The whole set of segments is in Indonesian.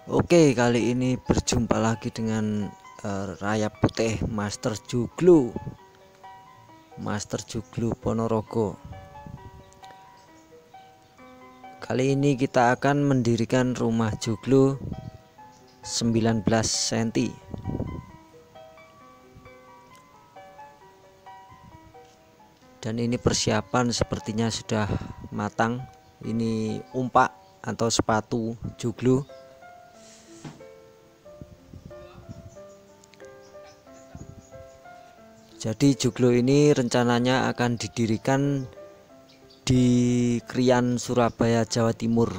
Oke, kali ini berjumpa lagi dengan Rayap Putih Master Joglo Ponorogo. Kali ini kita akan mendirikan rumah joglo 19 cm. Dan ini persiapan sepertinya sudah matang. Ini umpak atau sepatu joglo. Jadi joglo ini rencananya akan didirikan di Krian, Surabaya, Jawa Timur.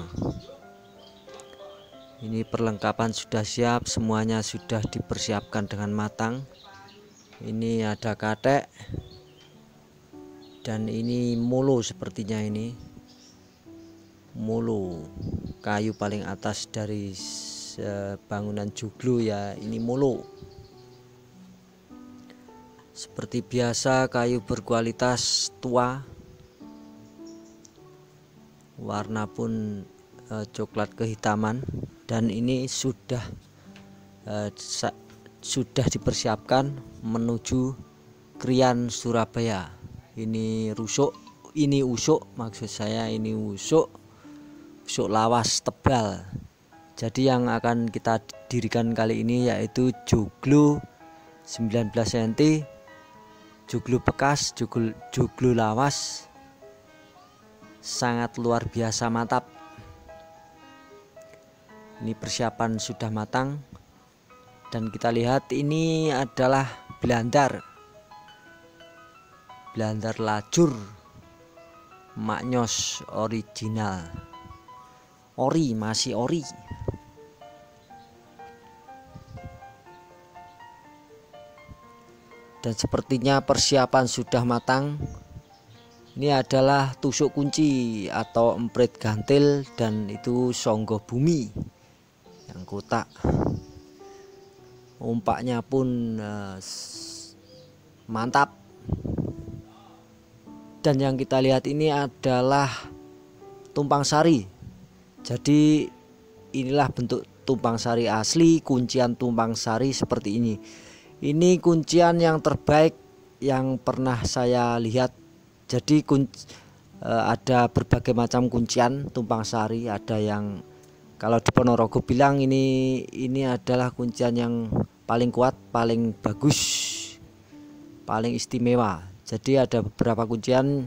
Ini perlengkapan sudah siap, semuanya sudah dipersiapkan dengan matang. Ini ada katek dan ini molo, sepertinya ini molo, kayu paling atas dari bangunan joglo ya, ini molo. Seperti biasa, kayu berkualitas tua, warna pun coklat kehitaman, dan ini sudah dipersiapkan menuju Krian, Surabaya. Ini usuk, maksud saya ini usuk lawas tebal. Jadi yang akan kita dirikan kali ini yaitu joglo 19 cm, joglo bekas, joglo lawas, sangat luar biasa mantap. Ini persiapan sudah matang, dan kita lihat ini adalah belandar lajur maknyos original, masih ori. Dan sepertinya persiapan sudah matang. Ini adalah tusuk kunci atau emprit gantil, dan itu songgo bumi yang kotak. Umpaknya pun mantap. Dan yang kita lihat ini adalah tumpang sari. Jadi inilah bentuk tumpang sari asli, kuncian tumpang sari seperti ini. Ini kuncian yang terbaik yang pernah saya lihat. Jadi ada berbagai macam kuncian tumpang sari. Ada yang kalau di Ponorogo bilang ini adalah kuncian yang paling kuat, paling bagus, paling istimewa. Jadi ada beberapa kuncian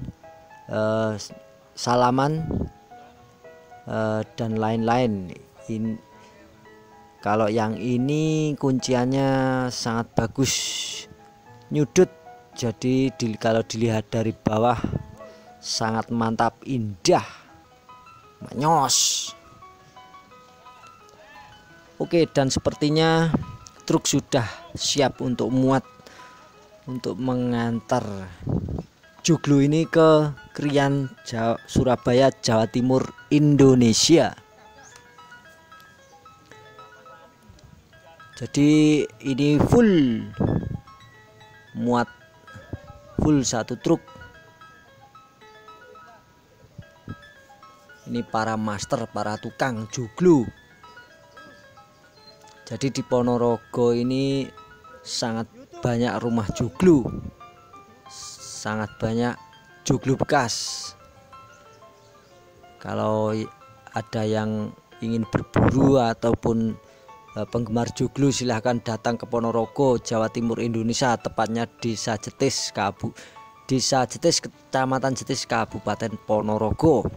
salaman dan lain-lain. Kalau yang ini kunciannya sangat bagus, nyudut. Jadi kalau dilihat dari bawah sangat mantap, indah, manyos. Oke, dan sepertinya truk sudah siap untuk mengantar joglo ini ke Krian, Surabaya, Jawa Timur, Indonesia. Jadi ini full satu truk. Ini para master, para tukang joglo. Jadi di Ponorogo ini sangat banyak rumah joglo, sangat banyak joglo bekas. Kalau ada yang ingin berburu ataupun penggemar joglo, silahkan datang ke Ponorogo, Jawa Timur, Indonesia, tepatnya Desa Jetis, Kecamatan Jetis, Kabupaten Ponorogo.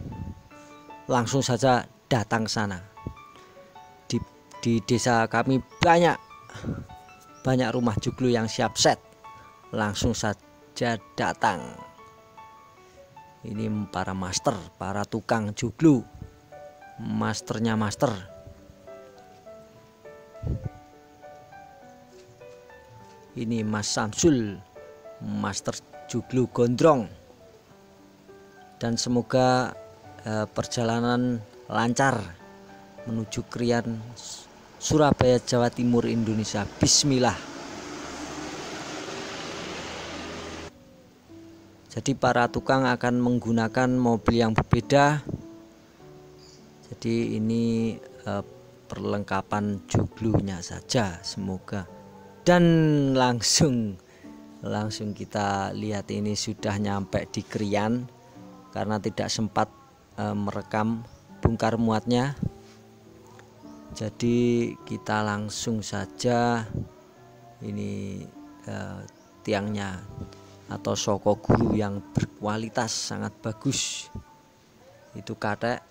Langsung saja datang ke sana. Di desa kami banyak rumah joglo yang siap set. Langsung saja datang. Ini para master, para tukang joglo, masternya master. Ini Mas Samsul, master joglo gondrong. Dan semoga perjalanan lancar menuju Krian, Surabaya, Jawa Timur, Indonesia. Bismillah. Jadi para tukang akan menggunakan mobil yang berbeda. Jadi ini perlengkapan joglonya saja, semoga. Dan langsung kita lihat ini sudah nyampe di Krian karena tidak sempat merekam bongkar muatnya. Jadi kita langsung saja ini tiangnya atau soko guru yang berkualitas sangat bagus, itu katek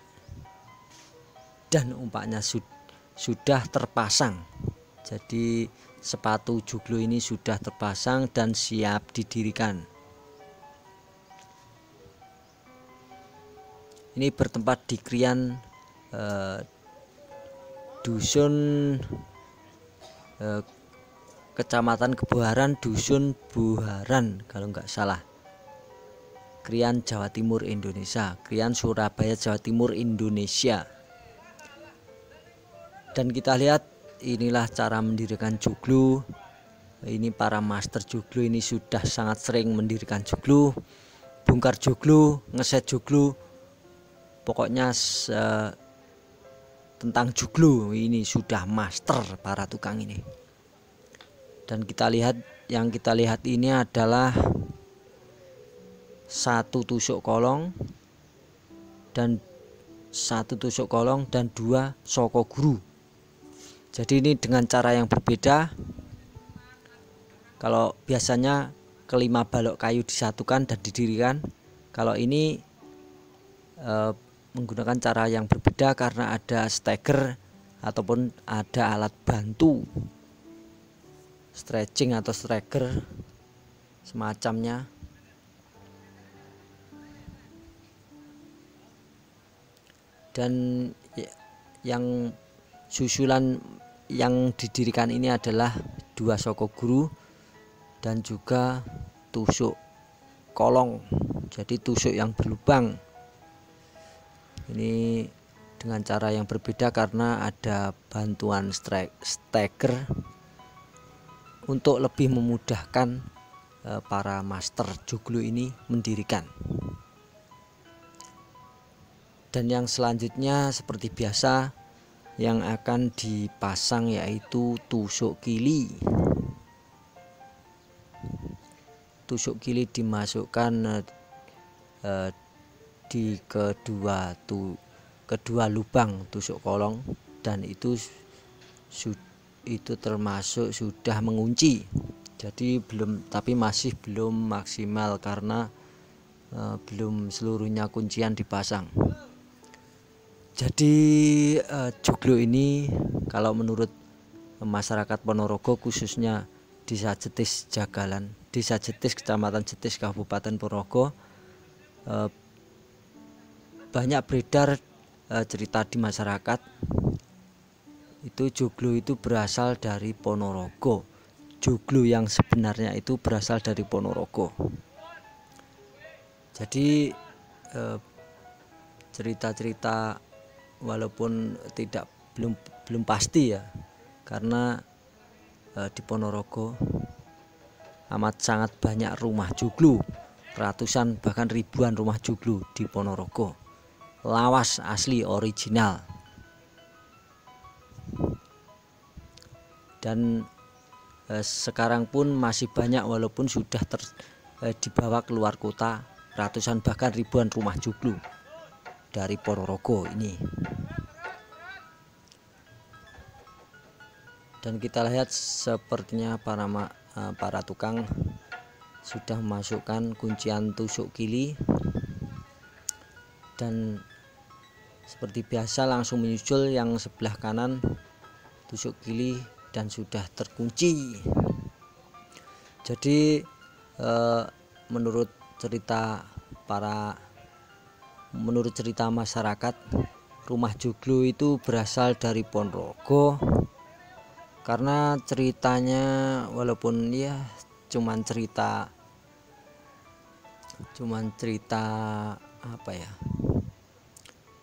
dan umpaknya sudah terpasang. Jadi sepatu joglo ini sudah terpasang dan siap didirikan. Ini bertempat di Krian, dusun Kecamatan Keboharan, dusun Boharan kalau nggak salah. Krian, Jawa Timur, Indonesia. Krian, Surabaya, Jawa Timur, Indonesia. Dan kita lihat inilah cara mendirikan joglo. Ini para master joglo ini sudah sangat sering mendirikan joglo, bongkar joglo, ngeset joglo. Pokoknya tentang joglo ini sudah master para tukang ini. Dan yang kita lihat ini adalah satu tusuk kolong dan dua soko guru. Jadi ini dengan cara yang berbeda. Kalau biasanya kelima balok kayu disatukan dan didirikan, kalau ini menggunakan cara yang berbeda karena ada steger ataupun ada alat bantu, stretching atau steger semacamnya. Dan yang susulan yang didirikan ini adalah dua soko guru dan juga tusuk kolong, jadi tusuk yang berlubang. Ini dengan cara yang berbeda karena ada bantuan steger untuk lebih memudahkan para master joglo ini mendirikan. Dan yang selanjutnya seperti biasa yang akan dipasang yaitu tusuk kili. Tusuk kili dimasukkan di kedua lubang tusuk kolong, dan itu termasuk sudah mengunci. Jadi tapi masih belum maksimal karena belum seluruhnya kuncian dipasang. Jadi joglo ini kalau menurut masyarakat Ponorogo, khususnya Desa Jetis Jagalan, Desa Jetis, Kecamatan Jetis, Kabupaten Ponorogo, banyak beredar cerita di masyarakat itu joglo itu berasal dari Ponorogo. Joglo yang sebenarnya itu berasal dari Ponorogo. Jadi cerita-cerita walaupun belum pasti ya, karena di Ponorogo amat sangat banyak rumah joglo, ratusan bahkan ribuan rumah joglo di Ponorogo, lawas asli original. Dan sekarang pun masih banyak walaupun sudah dibawa keluar kota, ratusan bahkan ribuan rumah joglo dari Ponorogo ini. Dan kita lihat sepertinya para tukang sudah memasukkan kuncian tusuk kili, dan seperti biasa langsung menyusul yang sebelah kanan tusuk kili dan sudah terkunci. Jadi menurut cerita masyarakat, rumah joglo itu berasal dari Ponorogo, karena ceritanya walaupun ya cuman cerita apa ya,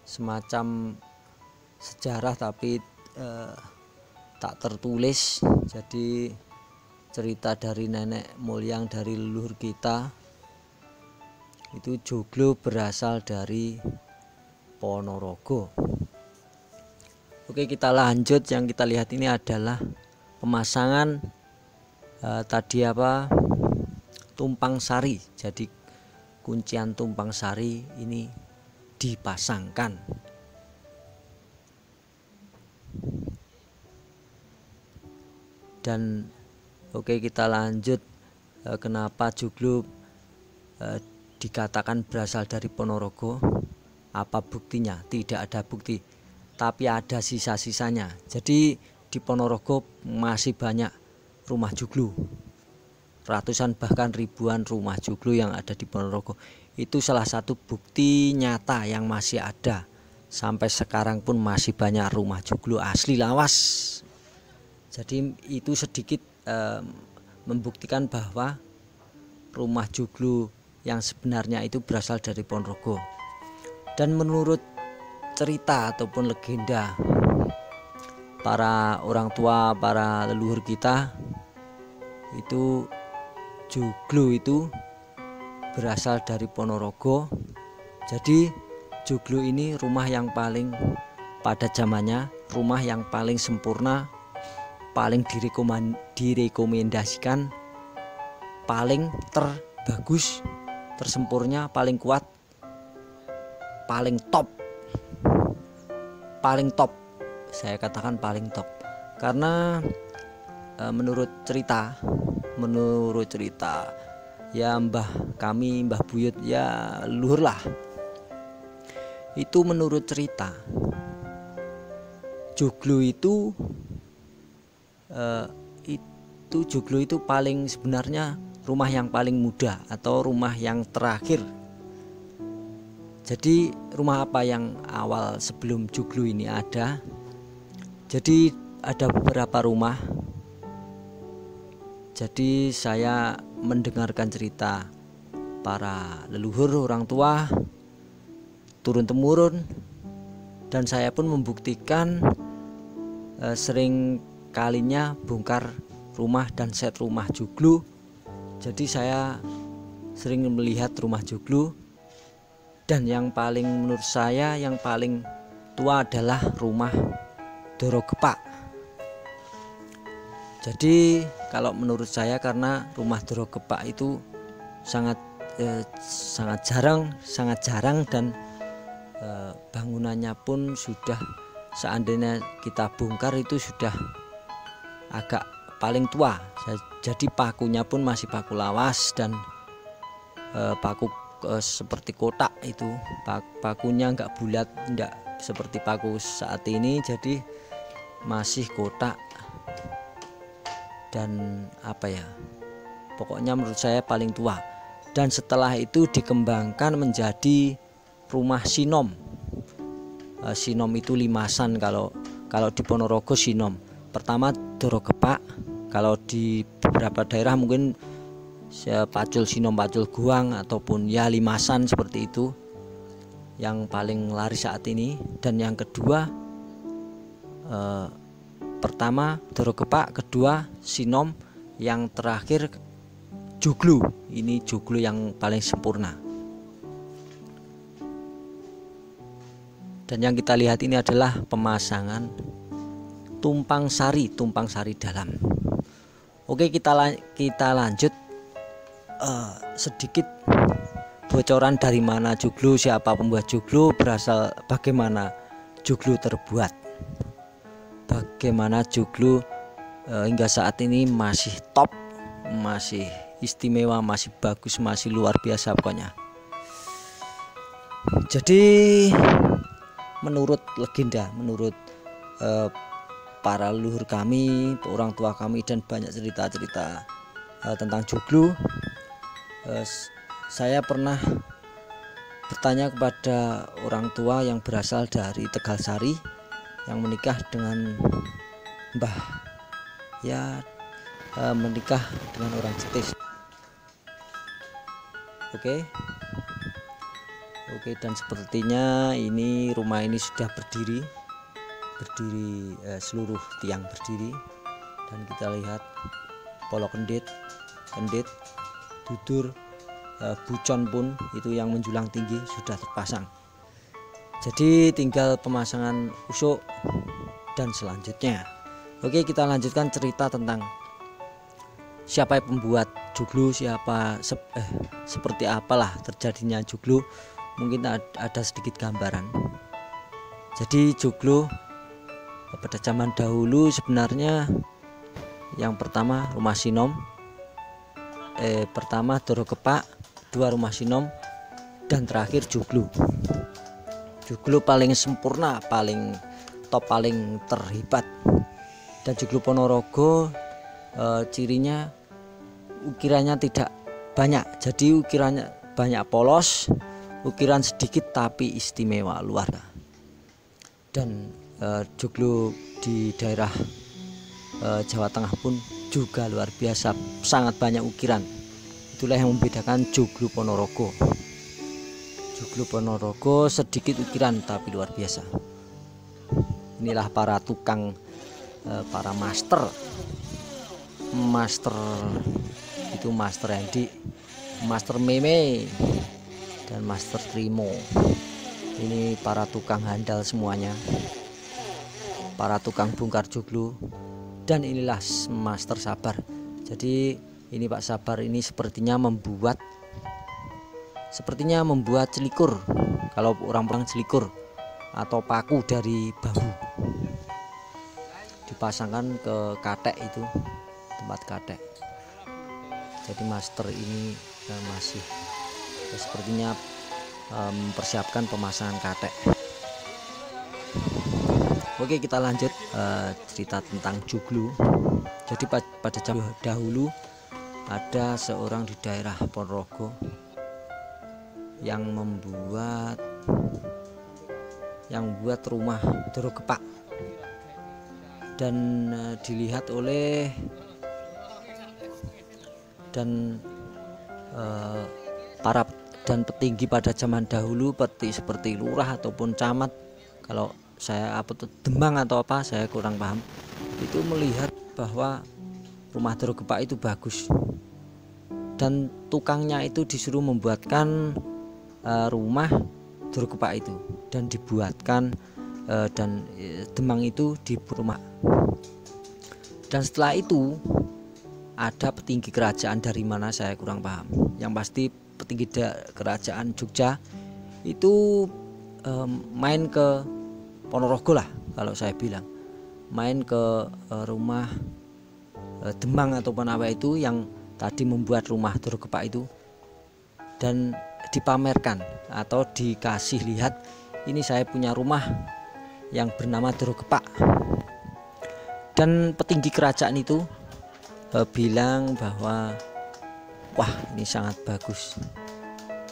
semacam sejarah tapi tak tertulis. Jadi cerita dari nenek moyang, dari leluhur kita, itu joglo berasal dari Ponorogo. Oke, kita lanjut. Yang kita lihat ini adalah pemasangan tadi tumpang sari. Jadi kuncian tumpang sari ini dipasangkan. Dan oke, kita lanjut. Kenapa joglo dikatakan berasal dari Ponorogo? Apa buktinya? Tidak ada bukti, tapi ada sisa-sisanya. Jadi di Ponorogo masih banyak rumah joglo, ratusan bahkan ribuan rumah joglo yang ada di Ponorogo. Itu salah satu bukti nyata yang masih ada. Sampai sekarang pun masih banyak rumah joglo asli lawas. Jadi itu sedikit membuktikan bahwa rumah joglo yang sebenarnya itu berasal dari Ponorogo. Dan menurut cerita ataupun legenda para orang tua, para leluhur kita, itu joglo itu berasal dari Ponorogo. Jadi joglo ini rumah yang paling pada zamannya, rumah yang paling sempurna, paling direkomendasikan, paling terbagus, tersempurna, paling kuat, paling top. Saya katakan paling top karena menurut cerita ya mbah kami, mbah buyut, ya luhur lah, itu menurut cerita joglo itu joglo itu paling, sebenarnya rumah yang paling muda atau rumah yang terakhir. Jadi rumah apa yang awal sebelum joglo ini ada? Jadi ada beberapa rumah. Jadi saya mendengarkan cerita para leluhur, orang tua, turun temurun, dan saya pun membuktikan sering kalinya bongkar rumah dan set rumah joglo. Jadi saya sering melihat rumah joglo. Dan yang paling, menurut saya yang paling tua adalah rumah Doro Gepak. Jadi kalau menurut saya, karena rumah Doro Gepak itu sangat jarang dan bangunannya pun sudah, seandainya kita bongkar itu sudah agak paling tua. Jadi pakunya pun masih paku lawas dan paku seperti kotak, itu pakunya enggak bulat, enggak seperti paku saat ini, jadi masih kotak. Dan pokoknya menurut saya paling tua. Dan setelah itu dikembangkan menjadi rumah sinom. Sinom itu limasan, kalau di Ponorogo sinom. Pertama Doro Gepak, kalau di beberapa daerah mungkin pacul sinom, pacul guang, ataupun ya limasan seperti itu yang paling laris saat ini. Dan yang kedua, pertama Doro Gepak, kedua sinom, yang terakhir joglo. Ini joglo yang paling sempurna. Dan yang kita lihat ini adalah pemasangan tumpang sari dalam. Oke, kita lanjut. Sedikit bocoran dari mana joglo, siapa pembuat joglo, berasal, bagaimana joglo terbuat, bagaimana joglo hingga saat ini masih top, masih istimewa, masih bagus, masih luar biasa pokoknya. Jadi menurut legenda, menurut para leluhur kami, orang tua kami, dan banyak cerita-cerita tentang joglo, saya pernah bertanya kepada orang tua yang berasal dari Tegal Sari yang menikah dengan mbah, ya menikah dengan orang Cetis. Oke, dan sepertinya ini rumah ini sudah berdiri seluruh tiang berdiri, dan kita lihat polok kendit, dudur, bucon pun itu yang menjulang tinggi sudah terpasang. Jadi tinggal pemasangan usuk dan selanjutnya. Oke, kita lanjutkan cerita tentang siapa yang pembuat joglo, seperti apalah terjadinya joglo. Mungkin ada sedikit gambaran. Jadi joglo pada zaman dahulu sebenarnya yang pertama rumah sinom, pertama Doro Kepak, dua rumah sinom, dan terakhir joglo. Joglo paling sempurna, paling top, paling terhebat. Dan joglo Ponorogo cirinya ukirannya tidak banyak, jadi ukirannya banyak polos, ukiran sedikit tapi istimewa luar. Dan joglo di daerah Jawa Tengah pun juga luar biasa, sangat banyak ukiran. Itulah yang membedakan joglo Ponorogo. Joglo Ponorogo sedikit ukiran tapi luar biasa. Inilah para tukang, para master itu Master Hendi, Master Meme, dan Master Trimo. Ini para tukang handal semuanya, para tukang bongkar joglo. Dan inilah Master Sabar. Jadi ini Pak Sabar ini sepertinya membuat celikur, kalau orang celikur atau paku dari bambu, dipasangkan ke katek, itu tempat katek. Jadi master ini masih sepertinya mempersiapkan pemasangan katek. Oke, kita lanjut cerita tentang joglo. Jadi pada zaman dahulu ada seorang di daerah Ponorogo yang membuat rumah Doro Kepak, dan dilihat oleh para petinggi pada zaman dahulu, seperti lurah ataupun camat. Kalau saya Demang atau apa, saya kurang paham. Itu melihat bahwa rumah Doro Kepak itu bagus, dan tukangnya itu disuruh membuatkan rumah Doro Kepak itu, dan dibuatkan dan Demang itu di rumah. Dan setelah itu ada petinggi kerajaan dari mana saya kurang paham. Yang pasti petinggi kerajaan Jogja itu main ke Ponorogo lah, kalau saya bilang main ke rumah Demang ataupun apa itu yang tadi membuat rumah Doro Kepak itu, dan dipamerkan atau dikasih lihat, ini saya punya rumah yang bernama Doro Kepak. Dan petinggi kerajaan itu bilang bahwa wah, ini sangat bagus,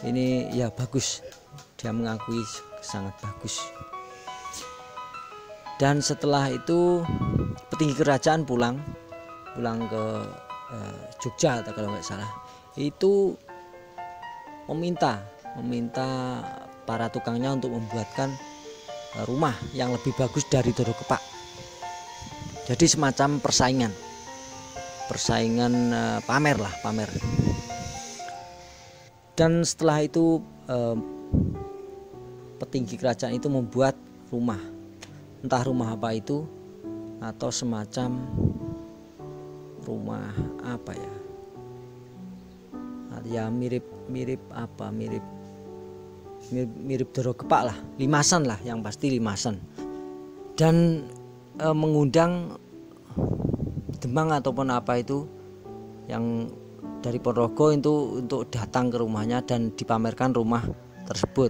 ini ya bagus, dia mengakui sangat bagus. Dan setelah itu petinggi kerajaan pulang ke Jogja atau kalau nggak salah, itu meminta para tukangnya untuk membuatkan rumah yang lebih bagus dari Doro Kepak. Jadi semacam persaingan pamer. Dan setelah itu petinggi kerajaan itu membuat rumah, entah rumah apa itu, atau semacam rumah apa ya, mirip Doro Kepak lah, limasan lah, yang pasti limasan. Dan mengundang Demang ataupun apa itu yang dari Ponorogo itu untuk datang ke rumahnya dan dipamerkan rumah tersebut.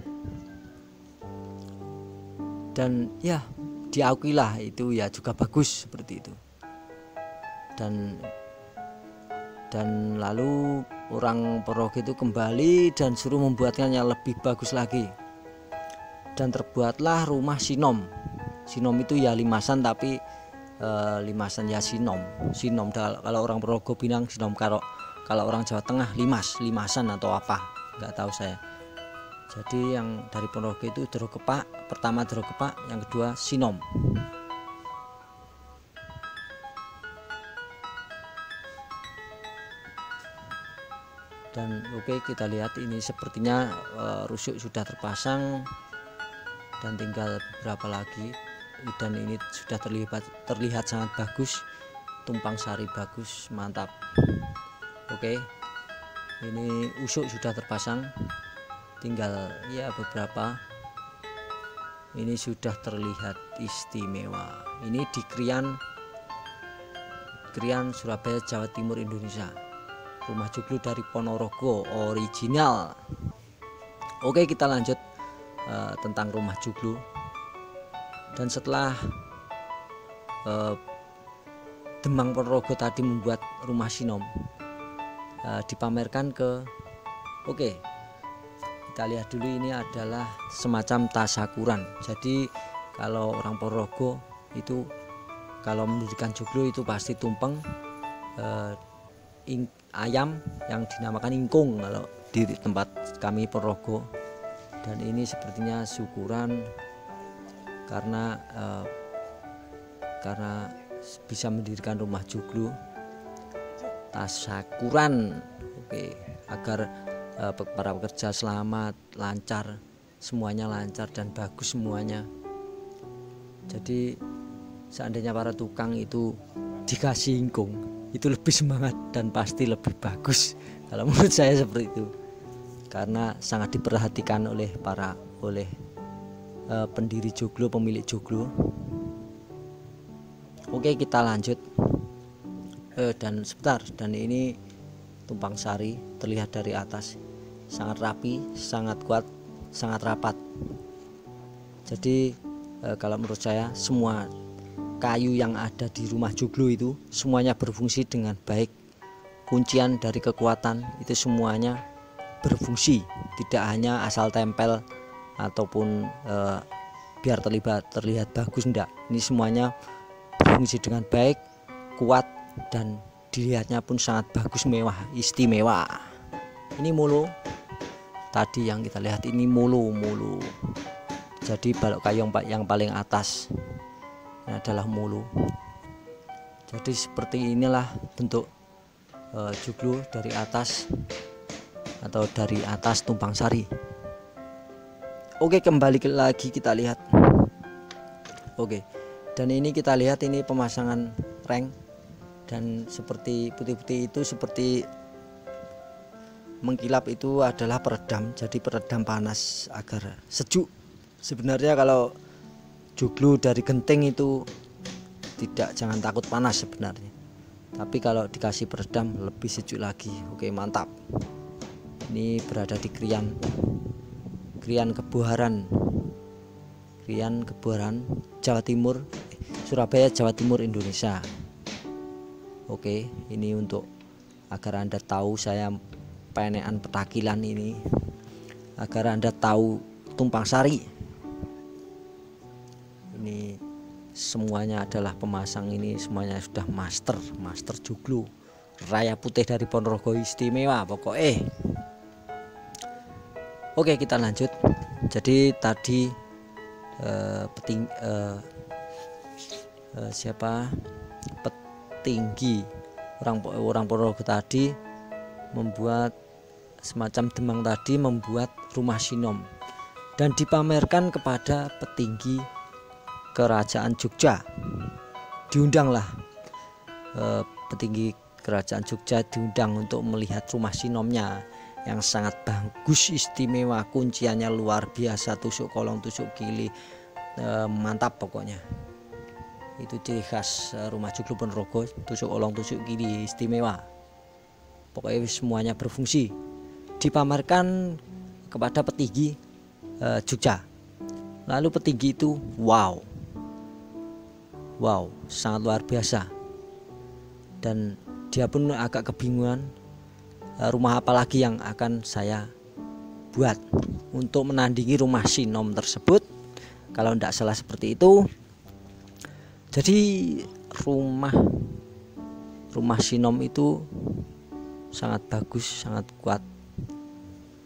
Dan ya diakuilah itu ya juga bagus seperti itu. Dan lalu orang Ponorogo itu kembali dan suruh membuatkan yang lebih bagus lagi. Dan terbuatlah rumah sinom. Sinom itu ya limasan, tapi limasan ya sinom. Kalau orang Ponorogo bilang sinom, kalau orang Jawa Tengah limasan atau apa, nggak tahu saya. Jadi yang dari Ponorogo itu Doro Kepak, pertama Doro Kepak, yang kedua sinom. Dan oke, kita lihat ini sepertinya rusuk sudah terpasang dan tinggal beberapa lagi. dan ini sudah terlihat sangat bagus. Tumpang sari bagus, mantap. Oke, ini usuk sudah terpasang, tinggal ya beberapa. Ini sudah terlihat istimewa. Ini di Krian Surabaya, Jawa Timur, Indonesia. Rumah joglo dari Ponorogo original. Oke, kita lanjut tentang rumah joglo. Dan setelah Demang Ponorogo tadi membuat rumah sinom, dipamerkan ke kita lihat dulu. Ini adalah semacam tasakuran. Jadi kalau orang Ponorogo itu kalau mendirikan joglo itu pasti tumpeng ayam yang dinamakan ingkung kalau di tempat kami Ponorogo. Dan ini sepertinya syukuran karena bisa mendirikan rumah joglo tasakuran. Agar para pekerja selamat, lancar, semuanya lancar dan bagus semuanya. Jadi seandainya para tukang itu dikasih ingkung, itu lebih semangat dan pasti lebih bagus. Kalau menurut saya seperti itu, karena sangat diperhatikan oleh pendiri joglo, pemilik joglo. Oke, kita lanjut. Dan sebentar, dan ini tumpang sari terlihat dari atas sangat rapi, sangat kuat, sangat rapat. Jadi kalau menurut saya semua kayu yang ada di rumah joglo itu semuanya berfungsi dengan baik. Kuncian dari kekuatan itu semuanya berfungsi, tidak hanya asal tempel ataupun biar terlihat bagus, enggak. Ini semuanya berfungsi dengan baik, kuat, dan dilihatnya pun sangat bagus, mewah, istimewa. Ini mulu tadi yang kita lihat, ini mulu. Jadi balok kayu yang paling atas ini adalah mulu. Jadi seperti inilah bentuk joglo dari atas, atau dari atas tumpang sari. Oke, kembali lagi kita lihat. Oke, dan ini kita lihat ini pemasangan reng, dan seperti putih-putih itu seperti mengkilap itu adalah peredam. Jadi peredam panas agar sejuk. Sebenarnya kalau joglo dari genting itu jangan takut panas sebenarnya. Tapi kalau dikasih peredam lebih sejuk lagi. Oke, mantap. Ini berada di Krian Keboharan, Jawa Timur, Surabaya, Jawa Timur, Indonesia. Oke, ini untuk agar Anda tahu saya penekan petakilan ini, agar Anda tahu tumpang sari. Ini semuanya adalah pemasang, ini semuanya sudah master joglo. Raya putih dari Ponorogo istimewa pokoknya. Oke, kita lanjut. Jadi tadi petinggi orang Ponorogo tadi membuat semacam Demang tadi membuat rumah sinom dan dipamerkan kepada petinggi kerajaan Jogja. Diundanglah petinggi kerajaan Jogja diundang untuk melihat rumah sinomnya yang sangat bagus, istimewa, kunciannya luar biasa, tusuk kolong, tusuk kili, mantap pokoknya. Itu ciri khas rumah joglo Ponorogo, tusuk kolong, tusuk kili, istimewa. Pokoknya semuanya berfungsi. Dipamerkan kepada petinggi Jogja. Lalu petinggi itu wow, sangat luar biasa. Dan dia pun agak kebingungan, rumah apa lagi yang akan saya buat untuk menandingi rumah sinom tersebut. Kalau tidak salah seperti itu. Jadi rumah sinom itu sangat bagus, sangat kuat,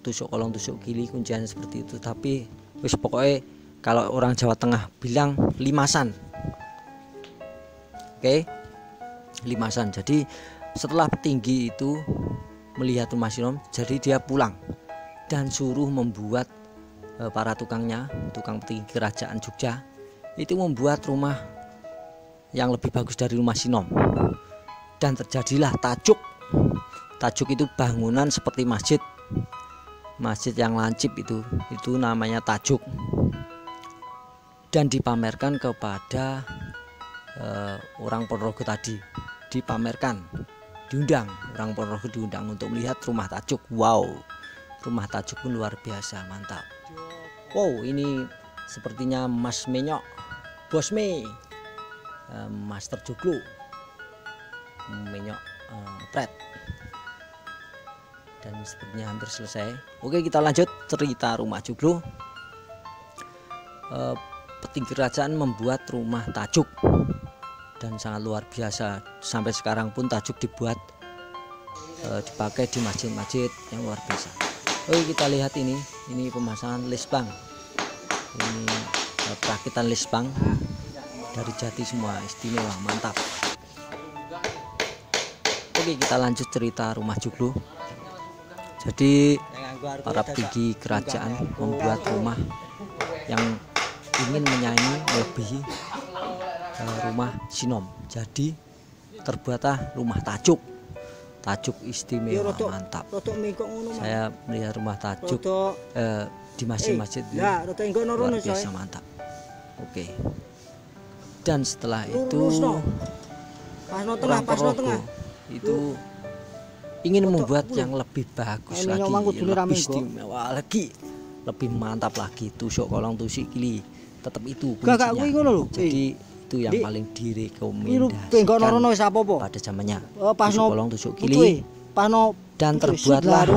tusuk kolong tusuk kili, kuncian seperti itu. Tapi wis pokoknya kalau orang Jawa Tengah bilang limasan. Oke, limasan. Jadi setelah petinggi itu melihat rumah sinom, jadi dia pulang dan suruh membuat para tukang petinggi kerajaan Jogja itu membuat rumah yang lebih bagus dari rumah Sinom. Dan terjadilah tajuk. Tajuk itu bangunan seperti masjid. Masjid yang lancip itu namanya tajuk. Dan dipamerkan kepada orang Ponorogo tadi. Dipamerkan, diundang, orang Ponorogo diundang untuk melihat rumah tajuk. Wow, rumah tajuk pun luar biasa, mantap. Wow, ini sepertinya Mas Menyok, Bos Me, Master Joglo, Menyok Pret. Dan sepertinya hampir selesai. Oke, kita lanjut cerita rumah Joglo. Petinggi kerajaan membuat rumah tajuk dan sangat luar biasa. Sampai sekarang pun tajuk dibuat dipakai di masjid-masjid yang luar biasa. Oke, kita lihat ini pemasangan lisbang. Ini perakitan lisbang dari jati semua, istimewa, mantap. Oke, kita lanjut cerita rumah Joglo. Jadi para petinggi kerajaan membuat rumah yang ingin menyaingi melebihi rumah Sinom. Jadi terbuatlah rumah tajuk. Tajuk istimewa, mantap. Saya melihat rumah tajuk di masjid-masjid luar biasa, mantap. Oke. Dan setelah itu orang Ponorogo itu ingin membuat yang lebih bagus lagi, lebih istimewa lagi, lebih mantap lagi. Tusuk kolong tusuk kili, tetap itu kuncinya. Jadi itu yang paling direkomendasikan pada zamannya. Tusuk kolong tusuk kili, dan terbuatlah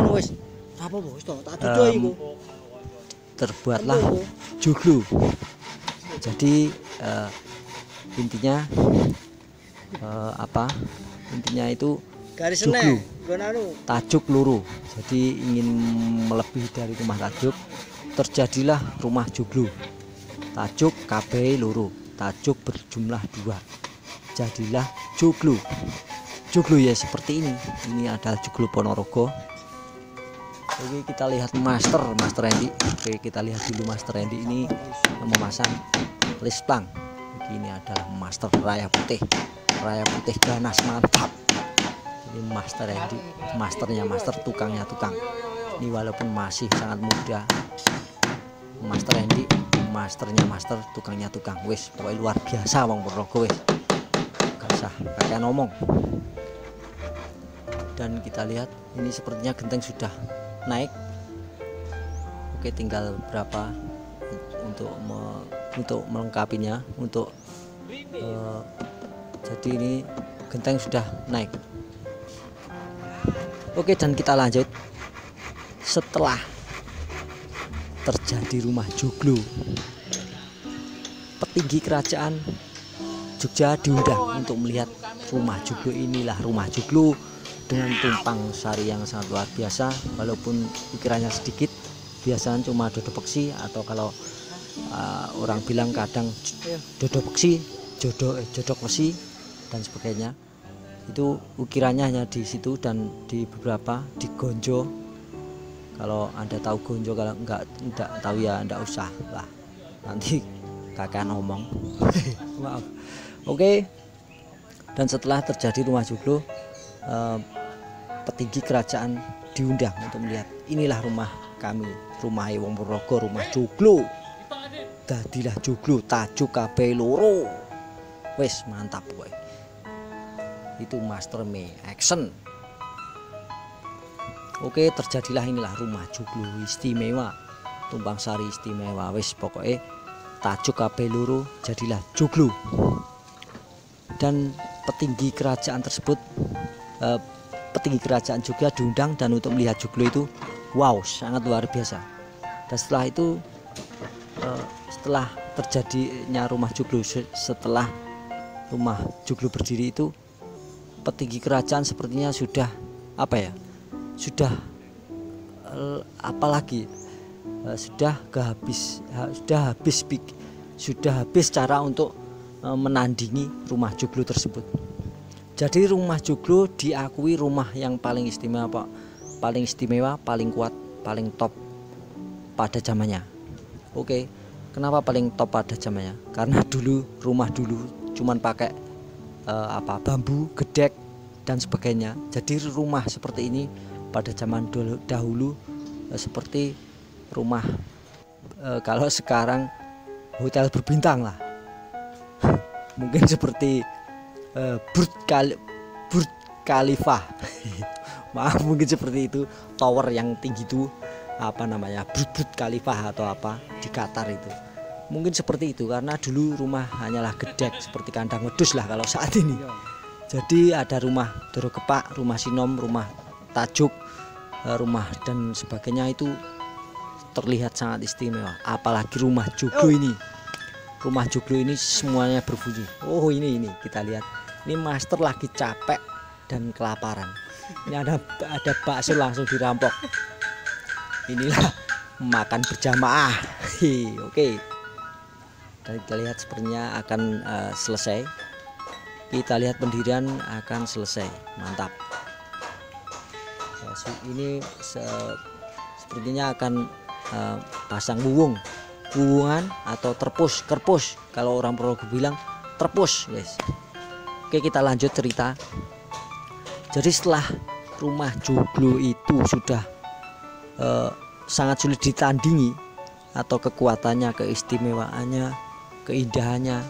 Joglo. Jadi intinya intinya itu Joglo, tajuk luru. Jadi ingin melebihi dari rumah tajuk, terjadilah rumah Joglo. Tajuk KB luru, tajuk berjumlah 2, jadilah Joglo. Joglo ya seperti ini. Ini adalah Joglo Ponorogo. Oke, kita lihat Master Randy. Oke, kita lihat dulu Master Randy ini yang memasang lisbang. Ini adalah Master Raya Putih ganas, mantap. Ini Master Randy, masternya master, tukangnya tukang. Ini walaupun masih sangat muda, Master Randy, masternya master, tukangnya tukang. Wes, pokoknya luar biasa wong Ponorogo wes. Gak usah kayak ngomong. Dan kita lihat ini sepertinya genteng sudah naik. Oke, tinggal berapa untuk melengkapinya, jadi ini genteng sudah naik. Oke, dan kita lanjut. Setelah terjadi rumah Joglo, petinggi kerajaan Jogja diundang untuk melihat rumah Joglo. Inilah rumah Joglo dengan tumpang sari yang sangat luar biasa. Walaupun ukirannya sedikit, biasanya cuma dodo peksi, atau kalau orang bilang kadang dodo peksi, jodok besi dan sebagainya. Itu ukirannya hanya di situ dan di beberapa di Gonjo. Kalau Anda tahu Gonjo, kalau enggak tahu ya enggak usah lah, nanti kakak ngomong. Maaf. Oke. Dan setelah terjadi rumah Joglo, petinggi kerajaan diundang untuk melihat. Inilah rumah kami, rumah wong Ponorogo, rumah Joglo. Dadilah Joglo, tajuk KB loro. Wes, mantap boy. Itu Master Me action. Oke, terjadilah inilah rumah Joglo istimewa, tumpang sari istimewa. Wes, pokoknya tajuk KB loro jadilah Joglo. Dan petinggi kerajaan tersebut, petinggi kerajaan juga diundang dan untuk melihat Joglo itu, wow, sangat luar biasa. Dan setelah itu, setelah terjadinya rumah Joglo, setelah rumah Joglo berdiri itu, petinggi kerajaan sepertinya sudah sudah habis cara untuk menandingi rumah Joglo tersebut. Jadi rumah Joglo diakui rumah yang paling istimewa, paling kuat, paling top pada zamannya. Oke, Kenapa paling top pada zamannya? Karena dulu rumah dulu cuman pakai bambu, gedek dan sebagainya. Jadi rumah seperti ini pada zaman dahulu seperti rumah kalau sekarang hotel berbintang lah. Mungkin seperti Burj Khalifa. Maaf, mungkin seperti itu, tower yang tinggi itu Burj Khalifa atau apa di Qatar itu. Mungkin seperti itu karena dulu rumah hanyalah gedek seperti kandang wedus lah kalau saat ini. Jadi ada rumah Doro Kepak, rumah Sinom, rumah Tajuk, rumah dan sebagainya itu terlihat sangat istimewa. Apalagi rumah joglo ini. Rumah joglo ini semuanya berbunyi. Oh ini kita lihat. Ini master lagi capek dan kelaparan. Ini ada bakso langsung dirampok. Inilah makan berjamaah. Oke. Dan kita lihat sepertinya akan selesai. Kita lihat pendirian akan selesai. Mantap. Ini sepertinya akan pasang wuwungan atau kerpus. Kalau orang Ponorogo bilang terpus, guys. Oke, kita lanjut cerita. Jadi setelah rumah joglo itu sudah sangat sulit ditandingi atau kekuatannya, keistimewaannya, keindahannya,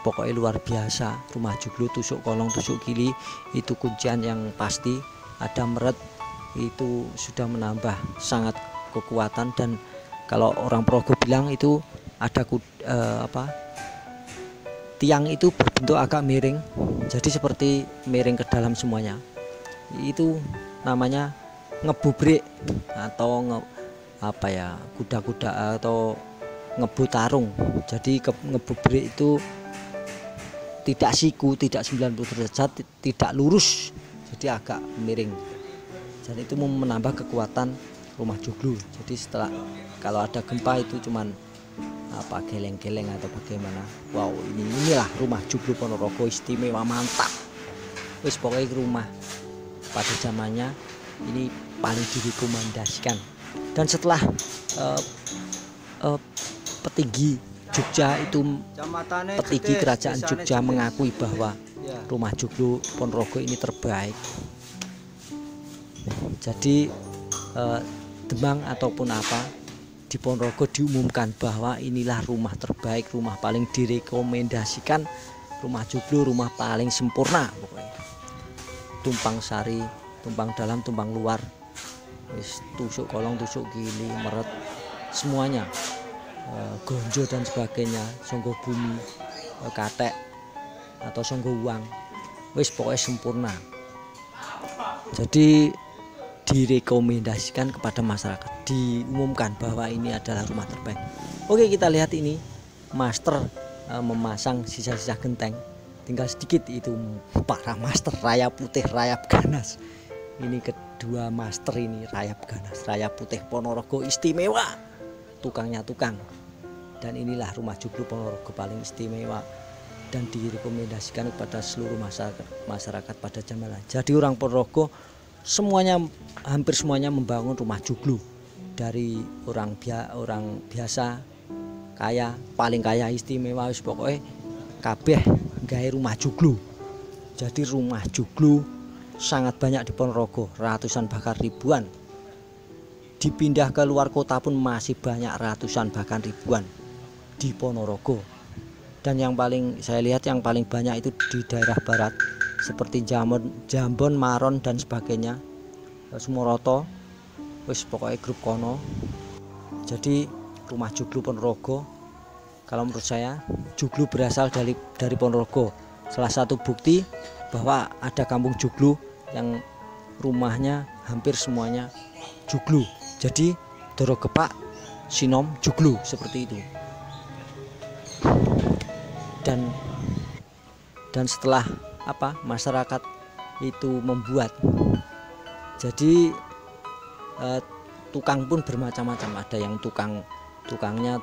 pokoknya luar biasa. Rumah joglo tusuk kolong tusuk kili itu kuncian yang pasti. Ada meret itu sudah menambah sangat kekuatan. Dan kalau orang Ponorogo bilang itu ada tiang itu berbentuk agak miring, jadi seperti miring ke dalam semuanya. Itu namanya ngebubrek atau kuda-kuda atau ngebu tarung. Jadi ngebubrek itu tidak siku, tidak 90 derajat, tidak lurus, jadi agak miring. Dan itu menambah kekuatan rumah joglo. Jadi setelah kalau ada gempa itu cuman geleng-geleng atau bagaimana. Wow, inilah rumah joglo Ponorogo istimewa, mantap. Wis pokoknya rumah pada zamannya ini paling direkomendasikan. Dan setelah petinggi Jogja itu, petinggi kerajaan Jogja mengakui bahwa rumah joglo Ponorogo ini terbaik. Jadi Demang ataupun di Ponorogo diumumkan bahwa inilah rumah terbaik, rumah paling direkomendasikan, rumah joglo, rumah paling sempurna pokoknya. Tumpang sari, tumpang dalam, tumpang luar, tusuk kolong, tusuk kili, meret, semuanya, gonjo dan sebagainya, songgo bumi, katek atau songgo uang, pokoknya sempurna. Jadi direkomendasikan kepada masyarakat, diumumkan bahwa ini adalah rumah terbaik. Oke, kita lihat ini master memasang sisa-sisa genteng, tinggal sedikit itu para master rayap putih, rayap ganas. Ini kedua master ini rayap ganas, rayap putih Ponorogo istimewa, tukangnya tukang. Dan inilah rumah joglo Ponorogo paling istimewa dan direkomendasikan kepada seluruh masyarakat pada zamannya. Jadi orang Ponorogo hampir semuanya membangun rumah joglo, dari orang biasa, kaya, paling kaya, istimewa, pokoknya kabeh gawe rumah joglo. Jadi rumah joglo sangat banyak di Ponorogo, ratusan bahkan ribuan. Dipindah ke luar kota pun masih banyak, ratusan bahkan ribuan di Ponorogo. Dan yang paling saya lihat yang paling banyak itu di daerah barat seperti Jambon, Maron dan sebagainya, Sumoroto, pokoknya grup kono. Jadi rumah joglo Ponorogo, kalau menurut saya joglo berasal dari Ponorogo. Salah satu bukti bahwa ada kampung joglo yang rumahnya hampir semuanya joglo. Jadi Doro Kepak, Sinom, joglo seperti itu. Dan setelah masyarakat itu membuat, jadi tukang pun bermacam-macam. Ada yang tukangnya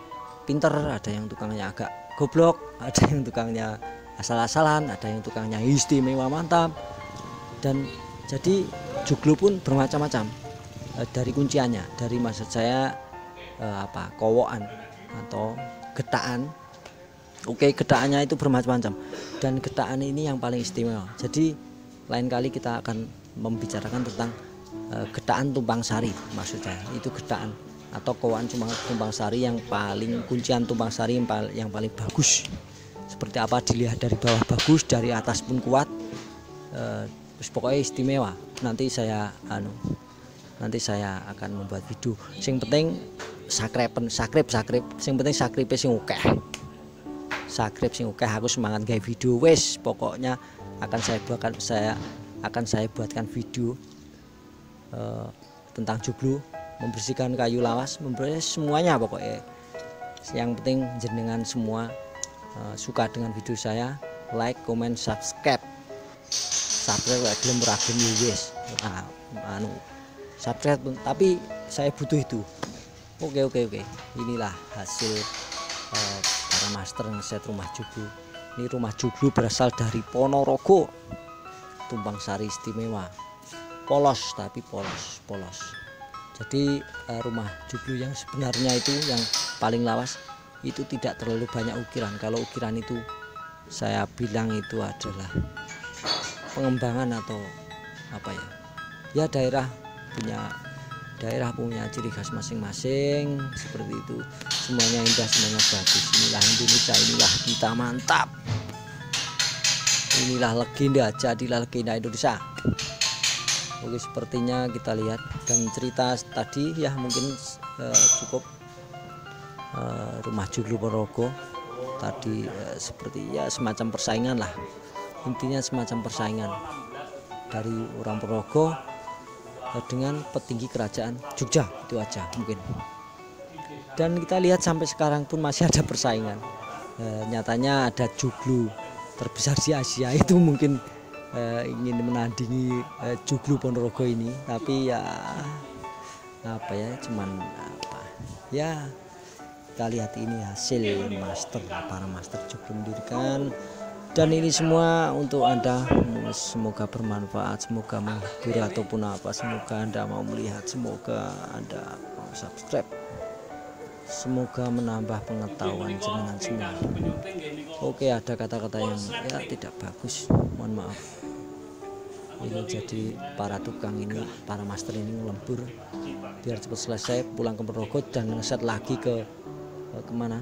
pinter, ada yang tukangnya agak goblok, ada yang tukangnya asal-asalan, ada yang tukangnya istimewa, mantap. Dan jadi joglo pun bermacam-macam dari kunciannya, dari maksud saya kowokan atau getaan. Oke, getaannya itu bermacam-macam dan getaan ini yang paling istimewa. Jadi lain kali kita akan membicarakan tentang getaan tumpang sari, maksudnya itu getaan atau kowokan tumpang sari yang paling kuncian tumpang sari yang paling bagus. Seperti apa dilihat dari bawah bagus, dari atas pun kuat. Pokoknya istimewa. Nanti saya akan membuat video. Sing penting subscribe. Sing penting subscribe sing akeh. Subscribe sing akeh, aku semangat gawe video. Wes, pokoknya akan saya buatkan video tentang joglo, membersihkan kayu lawas, membersihkan semuanya pokoknya. Yang penting jenengan semua suka dengan video saya, like, comment, subscribe. Subscribe like gelem ora gelem wis. Subscribe tapi saya butuh itu. Oke. Inilah hasil para master ngeset rumah joglo. Ini rumah joglo berasal dari Ponorogo, tumpang sari istimewa. Polos tapi polos. Jadi rumah joglo yang sebenarnya itu yang paling lawas itu tidak terlalu banyak ukiran. Kalau ukiran itu saya bilang itu adalah pengembangan atau apa ya? Ya daerah punya ciri khas masing-masing seperti itu. Semuanya indah, semuanya bagus. Inilah Indonesia, inilah kita, mantap. Inilah legenda, jadilah legenda Indonesia. Oke, sepertinya kita lihat dan cerita tadi ya mungkin cukup rumah joglo Ponorogo tadi seperti ya semacam persaingan lah, intinya semacam persaingan dari orang Ponorogo dengan petinggi kerajaan Jogja, itu aja mungkin. Dan kita lihat sampai sekarang pun masih ada persaingan. Nyatanya ada joglo terbesar di Asia itu mungkin ingin menandingi joglo Ponorogo ini, tapi ya apa ya, cuman apa ya, kita lihat ini hasil para master joglo mendirikan. Dan ini semua untuk Anda, semoga bermanfaat, semoga menghibur ataupun apa, semoga Anda mau melihat, semoga Anda mau subscribe, semoga menambah pengetahuan jenengan semua. Oke, ada kata-kata yang ya tidak bagus, mohon maaf. Ini jadi para tukang ini, para master ini ngelembur biar cepat selesai, pulang ke Ponorogo dan ngeset lagi ke kemana,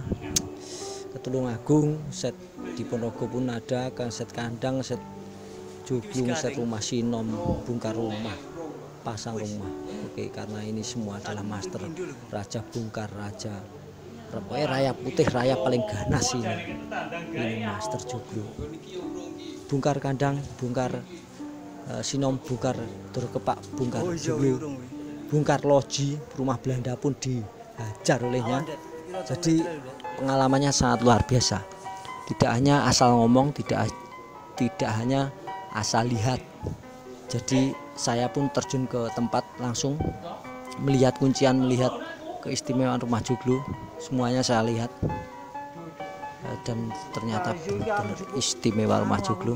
ke Tulungagung. Set di Ponorogo pun ada, kan set kandang, set joglo, set rumah sinom, bongkar rumah, pasang rumah. Oke, karena ini semua adalah master raja bongkar, raja pokoknya raya putih, raya paling ganas ini master joglo. Bongkar kandang, bongkar sinom, bongkar terkepak, bongkar joglo, bongkar loji, rumah Belanda pun dihajar olehnya. Jadi pengalamannya sangat luar biasa. Tidak hanya asal ngomong, tidak hanya asal lihat. Jadi saya pun terjun ke tempat langsung melihat kuncian, melihat keistimewaan rumah joglo, semuanya saya lihat. Dan ternyata benar-benar istimewa rumah joglo.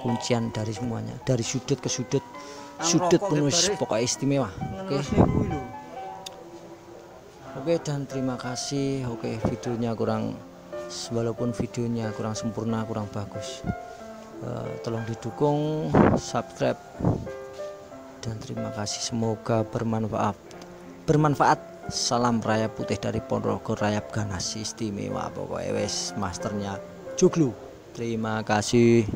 Kuncian dari semuanya, dari sudut ke sudut penuh, pokoknya istimewa. Oke, dan terima kasih. Oke, videonya walaupun videonya kurang sempurna, kurang bagus, tolong didukung, subscribe, dan terima kasih. Semoga bermanfaat. Salam raya putih dari Ponorogo, rayap ganas istimewa, pokoknya wes masternya joglo. Terima kasih.